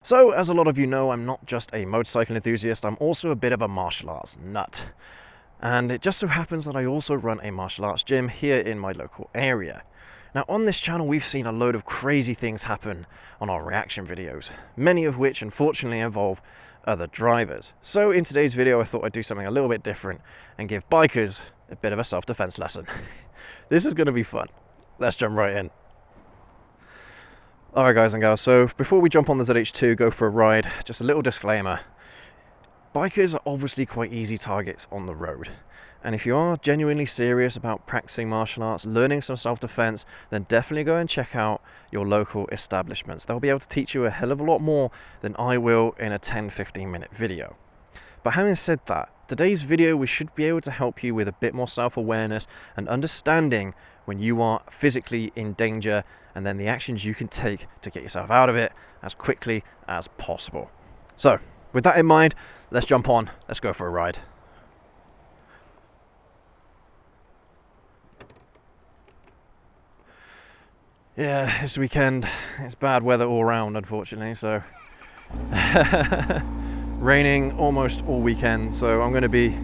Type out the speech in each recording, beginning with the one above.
So, as a lot of you know, I'm not just a motorcycle enthusiast, I'm also a bit of a martial arts nut. And it just so happens that I also run a martial arts gym here in my local area. Now, on this channel, we've seen a load of crazy things happen on our reaction videos, many of which unfortunately involve other drivers. So in today's video, I thought I'd do something a little bit different and give bikers a bit of a self-defense lesson. This is going to be fun. Let's jump right in. Alright guys and gals, so before we jump on the ZH2, go for a ride, just a little disclaimer. Bikers are obviously quite easy targets on the road. And if you are genuinely serious about practicing martial arts, learning some self-defense, then definitely go and check out your local establishments. They'll be able to teach you a hell of a lot more than I will in a 10-15 minute video. But having said that, today's video we should be able to help you with a bit more self-awareness and understanding when you are physically in danger, and then the actions you can take to get yourself out of it as quickly as possible. So, with that in mind, let's jump on, let's go for a ride. Yeah, this weekend, it's bad weather all around, unfortunately, so raining almost all weekend, so I'm going to be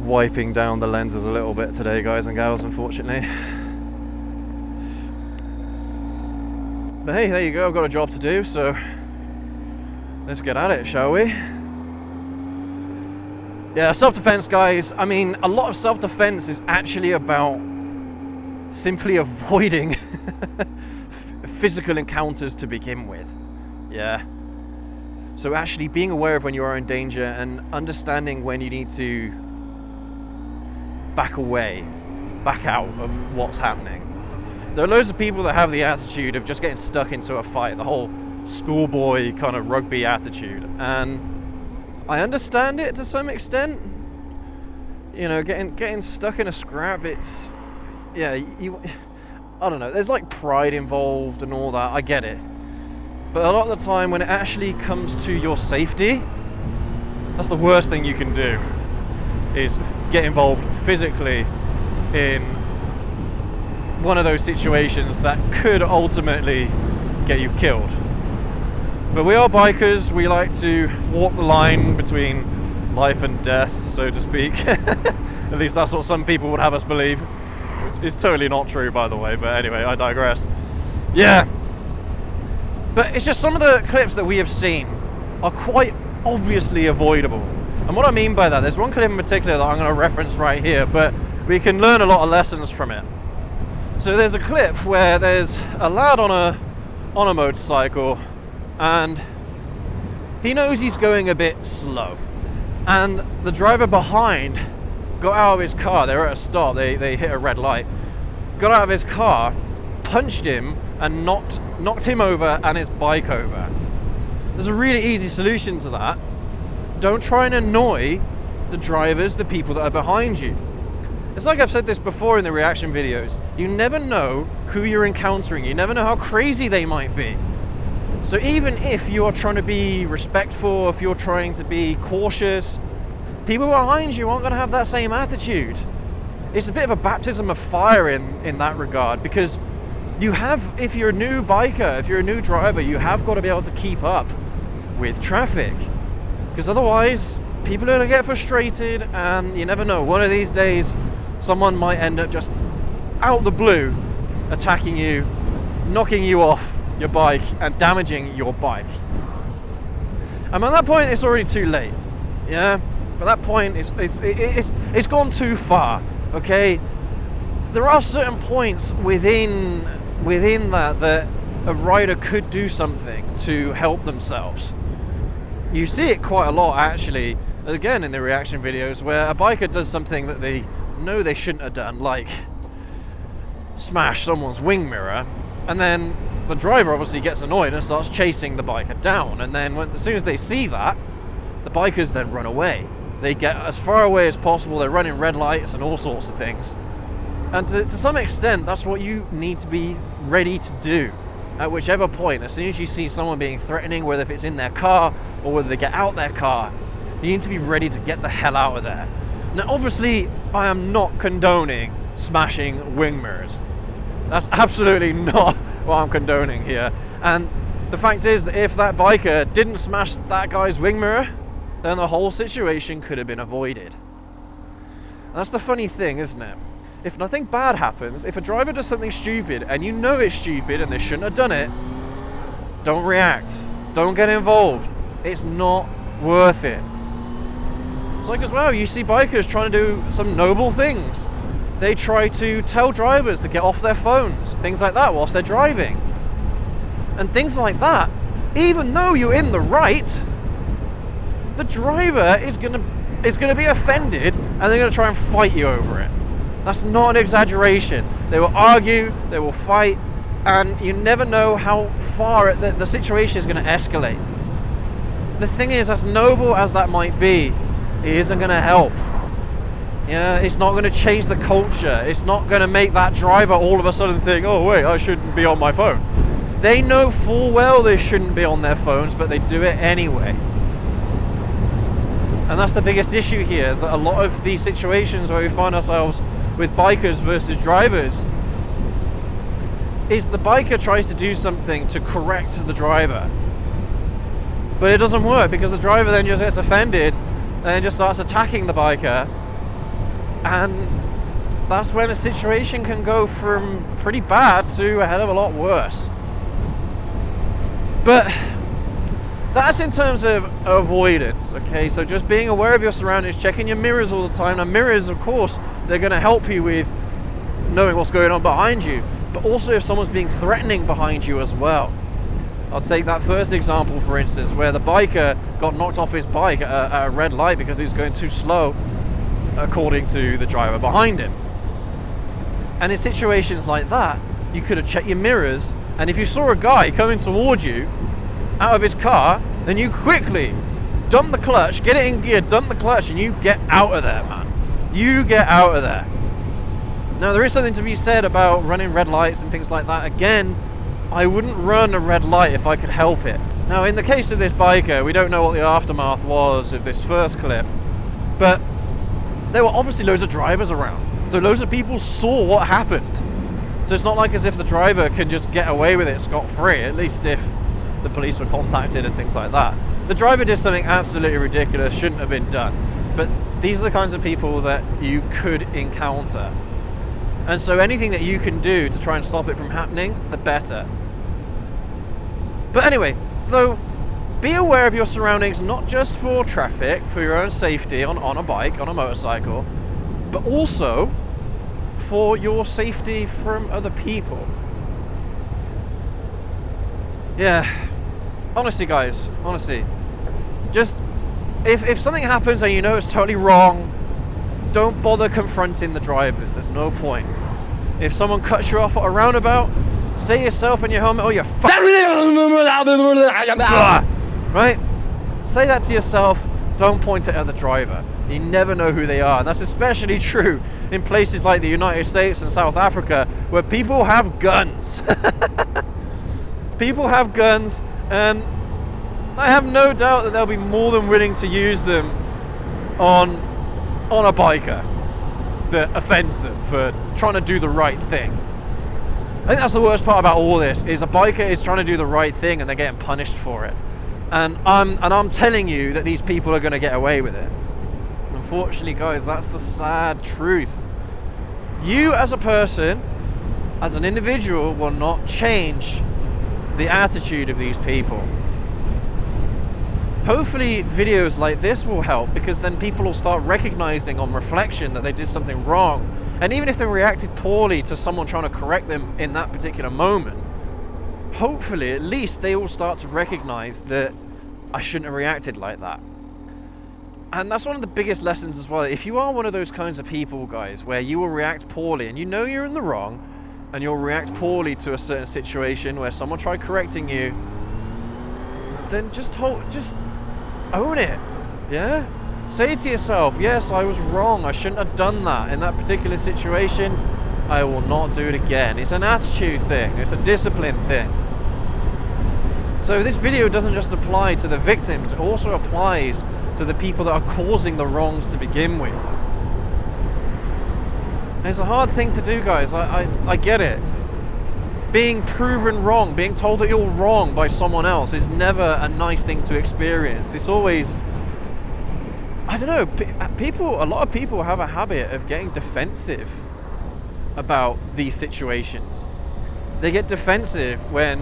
wiping down the lenses a little bit today, guys and gals, unfortunately. But hey, there you go, I've got a job to do, so let's get at it, shall we? Yeah, self-defense, guys. I mean, a lot of self-defense is actually about simply avoiding physical encounters to begin with. Yeah. So actually being aware of when you are in danger and understanding when you need to back away, back out of what's happening. There are loads of people that have the attitude of just getting stuck into a fight, the whole schoolboy kind of rugby attitude, and I understand it to some extent. You know, getting stuck in a scrap, it's, yeah, I don't know, there's like pride involved and all that, I get it. But a lot of the time when it actually comes to your safety, that's the worst thing you can do, is get involved physically in one of those situations that could ultimately get you killed. But we are bikers, we like to walk the line between life and death, so to speak. At least that's what some people would have us believe. It's totally not true, by the way, but anyway, I digress. Yeah. But it's just some of the clips that we have seen are quite obviously avoidable. And what I mean by that, there's one clip in particular that I'm going to reference right here, but we can learn a lot of lessons from it. So there's a clip where there's a lad on a motorcycle, and he knows he's going a bit slow, and the driver behind got out of his car. They were at a stop, they hit a red light, got out of his car, punched him and knocked him over and his bike over. There's a really easy solution to that. Don't try and annoy the drivers, the people that are behind you. It's like I've said this before in the reaction videos. You never know who you're encountering. You never know how crazy they might be. So even if you are trying to be respectful, if you're trying to be cautious, people behind you aren't going to have that same attitude. It's a bit of a baptism of fire in that regard, because you have, if you're a new biker, if you're a new driver, you have got to be able to keep up with traffic. Because otherwise, people are going to get frustrated, and you never know. One of these days, someone might end up just out the blue attacking you, knocking you off your bike and damaging your bike. And at that point, it's already too late. Yeah, at that point, it's gone too far. Okay, there are certain points within that a rider could do something to help themselves. You see it quite a lot, actually, again in the reaction videos, where a biker does something that they know they shouldn't have done, like smash someone's wing mirror, and then the driver obviously gets annoyed and starts chasing the biker down, and then as soon as they see that, the bikers then run away. They get as far away as possible, they're running red lights and all sorts of things. And to some extent, that's what you need to be ready to do at whichever point. As soon as you see someone being threatening, whether if it's in their car or whether they get out their car, you need to be ready to get the hell out of there. Now obviously, I am not condoning smashing wing mirrors. That's absolutely not what I'm condoning here. And The fact is that if that biker didn't smash that guy's wing mirror, then the whole situation could have been avoided. And that's the funny thing, isn't it? If nothing bad happens, if a driver does something stupid and you know it's stupid and they shouldn't have done it, don't react. Don't get involved. It's not worth it. It's like as well, you see bikers trying to do some noble things. They try to tell drivers to get off their phones, things like that, whilst they're driving. And things like that, even though you're in the right, the driver is gonna be offended and they're gonna try and fight you over it. That's not an exaggeration. They will argue, they will fight, and you never know how far the situation is going to escalate. The thing is, as noble as that might be, it isn't going to help. Yeah, it's not going to change the culture. It's not going to make that driver all of a sudden think, oh wait, I shouldn't be on my phone. They know full well they shouldn't be on their phones, but they do it anyway. And that's the biggest issue here, is that a lot of these situations where we find ourselves with bikers versus drivers is the biker tries to do something to correct the driver, but it doesn't work because the driver then just gets offended and then just starts attacking the biker, and that's when a situation can go from pretty bad to a hell of a lot worse. But that's in terms of avoidance, okay? So just being aware of your surroundings, checking your mirrors all the time. Now mirrors, of course, they're going to help you with knowing what's going on behind you, but also if someone's being threatening behind you as well. I'll take that first example, for instance, where the biker got knocked off his bike at a red light because he was going too slow, according to the driver behind him. And in situations like that, you could have checked your mirrors, and if you saw a guy coming towards you out of his car, then you quickly dump the clutch, get it in gear, dump the clutch, and you get out of there, man. You get out of there. Now, there is something to be said about running red lights and things like that. Again, I wouldn't run a red light if I could help it. Now, in the case of this biker, we don't know what the aftermath was of this first clip, but there were obviously loads of drivers around. So loads of people saw what happened. So it's not like as if the driver can just get away with it scot-free, at least if the police were contacted and things like that. The driver did something absolutely ridiculous, shouldn't have been done. But these are the kinds of people that you could encounter. And so anything that you can do to try and stop it from happening, the better. But anyway, so be aware of your surroundings, not just for traffic, for your own safety on a bike, on a motorcycle, but also for your safety from other people. Yeah, honestly guys, honestly, just if something happens and you know it's totally wrong, don't bother confronting the drivers. There's no point. If someone cuts you off at a roundabout, say yourself in your helmet, oh, you're right? Say that to yourself. Don't point it at the driver. You never know who they are. And that's especially true in places like the United States and South Africa, where people have guns. People have guns, and I have no doubt that they'll be more than willing to use them on a biker that offends them for trying to do the right thing. I think that's the worst part about all this, is a biker is trying to do the right thing and they're getting punished for it. And I'm telling you that these people are going to get away with it. Unfortunately, guys, that's the sad truth. You as a person, as an individual, will not change the attitude of these people. Hopefully videos like this will help, because then people will start recognizing on reflection that they did something wrong. And even if they reacted poorly to someone trying to correct them in that particular moment, hopefully at least they will start to recognize that I shouldn't have reacted like that. And that's one of the biggest lessons as well. If you are one of those kinds of people, guys, where you will react poorly and you know you're in the wrong, and you'll react poorly to a certain situation where someone tried correcting you, then just own it. Yeah? Say to yourself, yes, I was wrong. I shouldn't have done that in that particular situation. I will not do it again. It's an attitude thing. It's a discipline thing. So this video doesn't just apply to the victims. It also applies to the people that are causing the wrongs to begin with. And it's a hard thing to do, guys. I get it. being proven wrong, being told that you're wrong by someone else is never a nice thing to experience. It's always, I don't know, a lot of people have a habit of getting defensive about these situations. They get defensive when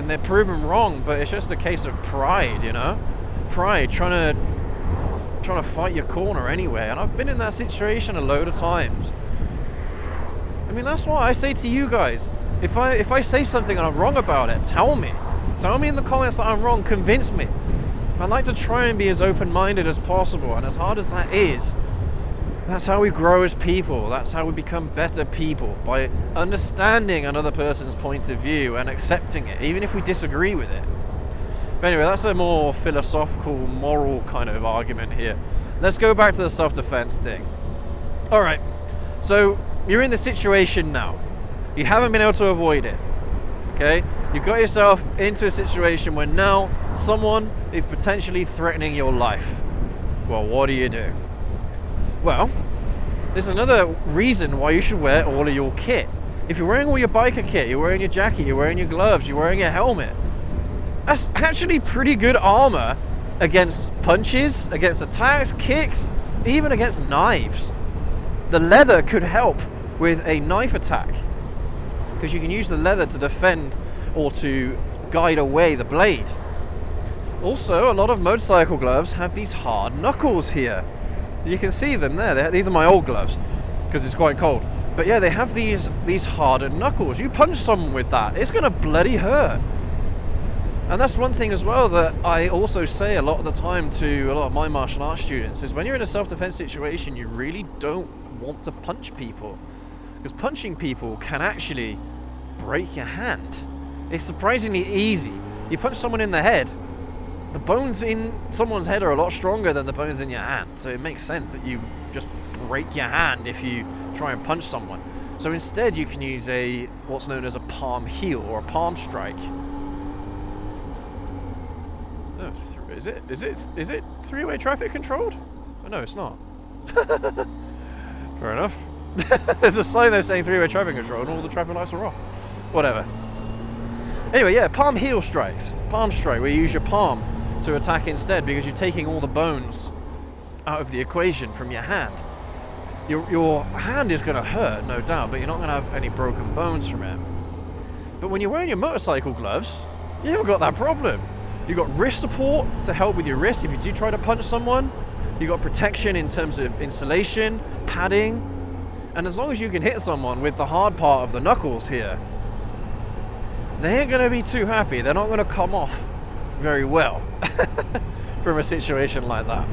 they're proven wrong, but it's just a case of pride, you know? Pride, trying to fight your corner anyway. And I've been in that situation a load of times. I mean, that's why I say to you guys, if I say something and I'm wrong about it, tell me. Tell me in the comments that I'm wrong, convince me. I like to try and be as open-minded as possible, and as hard as that is, that's how we grow as people. That's how we become better people, by understanding another person's point of view and accepting it, even if we disagree with it. But anyway, that's a more philosophical, moral kind of argument here. Let's go back to the self-defense thing. All right, so you're in the situation now. You haven't been able to avoid it, okay? You got yourself into a situation where now someone is potentially threatening your life. Well, what do? Well, there's another reason why you should wear all of your kit. If you're wearing all your biker kit, you're wearing your jacket, you're wearing your gloves, you're wearing your helmet, that's actually pretty good armor against punches, against attacks, kicks, even against knives. The leather could help with a knife attack, because you can use the leather to defend or to guide away the blade. Also, a lot of motorcycle gloves have these hard knuckles here. You can see them there. These are my old gloves because it's quite cold. But yeah, they have these hardened knuckles. You punch someone with that, it's gonna bloody hurt. And that's one thing as well that I also say a lot of the time to a lot of my martial arts students, is when you're in a self-defense situation, you really don't want to punch people, because punching people can actually break your hand. It's surprisingly easy. You punch someone in the head, the bones in someone's head are a lot stronger than the bones in your hand, so it makes sense that you just break your hand if you try and punch someone. So instead you can use what's known as a palm heel or a palm strike. Oh, is it three-way traffic controlled? Oh, no, it's not. Fair enough. There's a sign there saying three-way traffic control and all the traffic lights are off. Whatever. Anyway, yeah, palm heel strikes. Palm strike, where you use your palm to attack instead, because you're taking all the bones out of the equation from your hand. Your hand is going to hurt, no doubt, but you're not going to have any broken bones from it. But when you're wearing your motorcycle gloves, you haven't got that problem. You've got wrist support to help with your wrist if you do try to punch someone. You've got protection in terms of insulation, padding, and as long as you can hit someone with the hard part of the knuckles here, they ain't going to be too happy. They're not going to come off very well from a situation like that.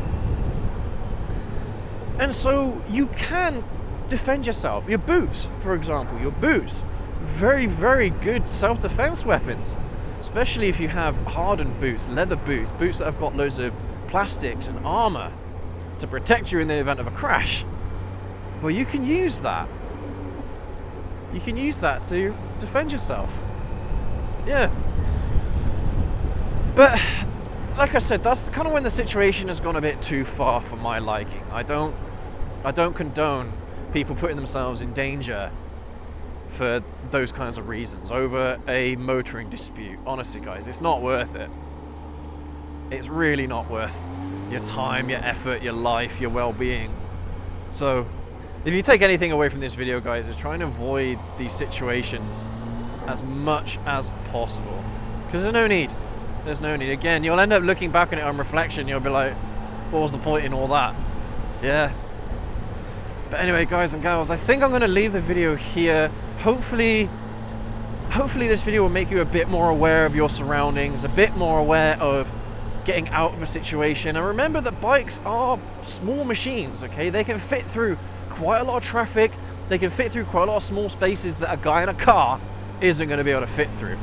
And so you can defend yourself. Your boots, for example, very, very good self-defense weapons, especially if you have hardened boots, leather boots, boots that have got loads of plastics and armor to protect you in the event of a crash. Well, you can use that. You can use that to defend yourself. Yeah. But like I said, that's kind of when the situation has gone a bit too far for my liking. I don't condone people putting themselves in danger for those kinds of reasons over a motoring dispute. Honestly, guys, it's not worth it. It's really not worth your time, your effort, your life, your well-being. So if you take anything away from this video, guys, is try and avoid these situations as much as possible, because there's no need. Again, you'll end up looking back on it on reflection, you'll be like, what was the point in all that? Yeah. But anyway, guys and gals, I think I'm going to leave the video here. Hopefully this video will make you a bit more aware of your surroundings, a bit more aware of getting out of a situation. And remember that bikes are small machines, okay? They can fit through quite a lot of traffic. They can fit through quite a lot of small spaces that a guy in a car isn't going to be able to fit through.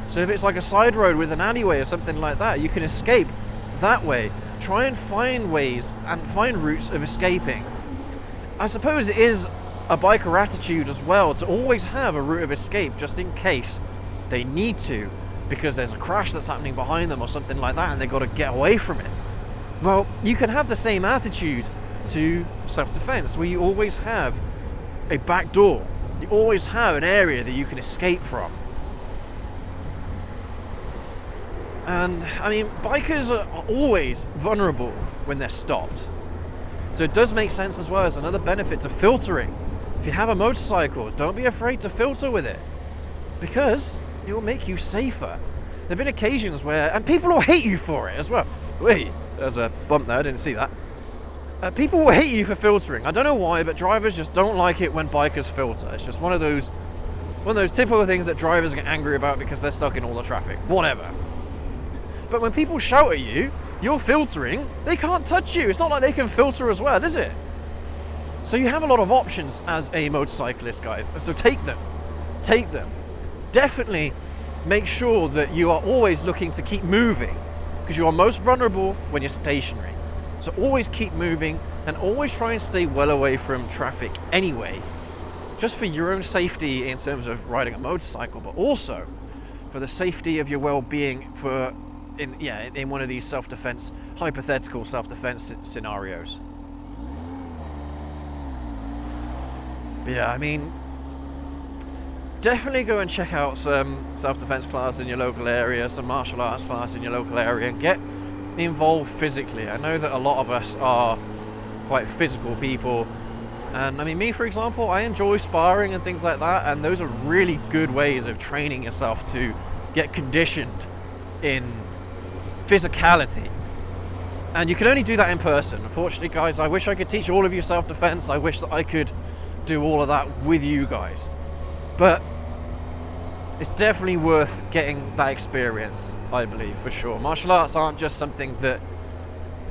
So if it's like a side road with an alleyway or something like that, you can escape that way. Try and find ways and find routes of escaping. I suppose it is a biker attitude as well to always have a route of escape just in case they need to, because there's a crash that's happening behind them or something like that and they've got to get away from it. Well, you can have the same attitude to self-defense, where you always have a back door You always have an area that you can escape from. And I mean, bikers are always vulnerable when they're stopped. So it does make sense as well as another benefit to filtering. If you have a motorcycle, don't be afraid to filter with it, because it will make you safer. There have been occasions where, and people will hate you for it as well. Wait, there's a bump there, I didn't see that. People will hate you for filtering. I don't know why, but drivers just don't like it when bikers filter. It's just one of those typical things that drivers get angry about because they're stuck in all the traffic. Whatever. But when people shout at you, you're filtering, they can't touch you. It's not like they can filter as well, is it? So you have a lot of options as a motorcyclist, guys. So take them. Take them. Definitely make sure that you are always looking to keep moving, because you are most vulnerable when you're stationary. So always keep moving and always try and stay well away from traffic anyway, just for your own safety in terms of riding a motorcycle, but also for the safety of your well-being in one of these self-defense, hypothetical self-defense scenarios. But yeah, I mean, definitely go and check out some self-defense class in your local area, some martial arts class in your local area, and get involved physically. I know that a lot of us are quite physical people, and I mean, me for example, I enjoy sparring and things like that, and those are really good ways of training yourself to get conditioned in physicality. And you can only do that in person. Unfortunately, guys, I wish I could teach all of you self-defense. I wish that I could do all of that with you guys, but it's definitely worth getting that experience, I believe, for sure. Martial arts aren't just something that,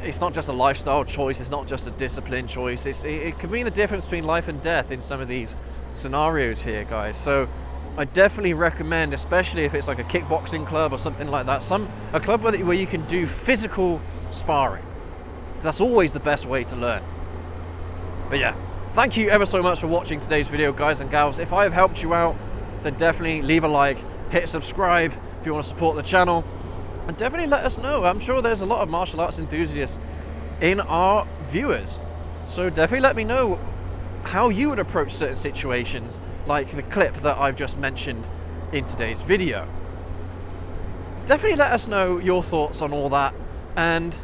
it's not just a lifestyle choice, it's not just a discipline choice, it can mean the difference between life and death in some of these scenarios here, guys. So I definitely recommend, especially if it's like a kickboxing club or something like that, a club where you can do physical sparring. That's always the best way to learn. But yeah, thank you ever so much for watching today's video, guys and gals. If I have helped you out, then definitely leave a like, hit subscribe if you want to support the channel, and definitely let us know. I'm sure there's a lot of martial arts enthusiasts in our viewers, so definitely let me know how you would approach certain situations, like the clip that I've just mentioned in today's video. Definitely let us know your thoughts on all that, and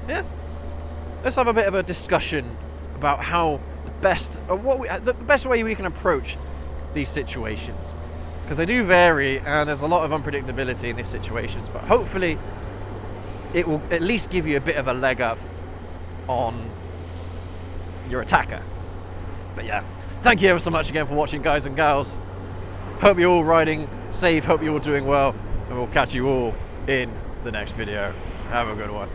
yeah, let's have a bit of a discussion about how the best way we can approach these situations, because they do vary and there's a lot of unpredictability in these situations, but hopefully it will at least give you a bit of a leg up on your attacker. But yeah, thank you ever so much again for watching, guys and gals. Hope you're all riding safe, hope you're all doing well, and we'll catch you all in the next video. Have a good one.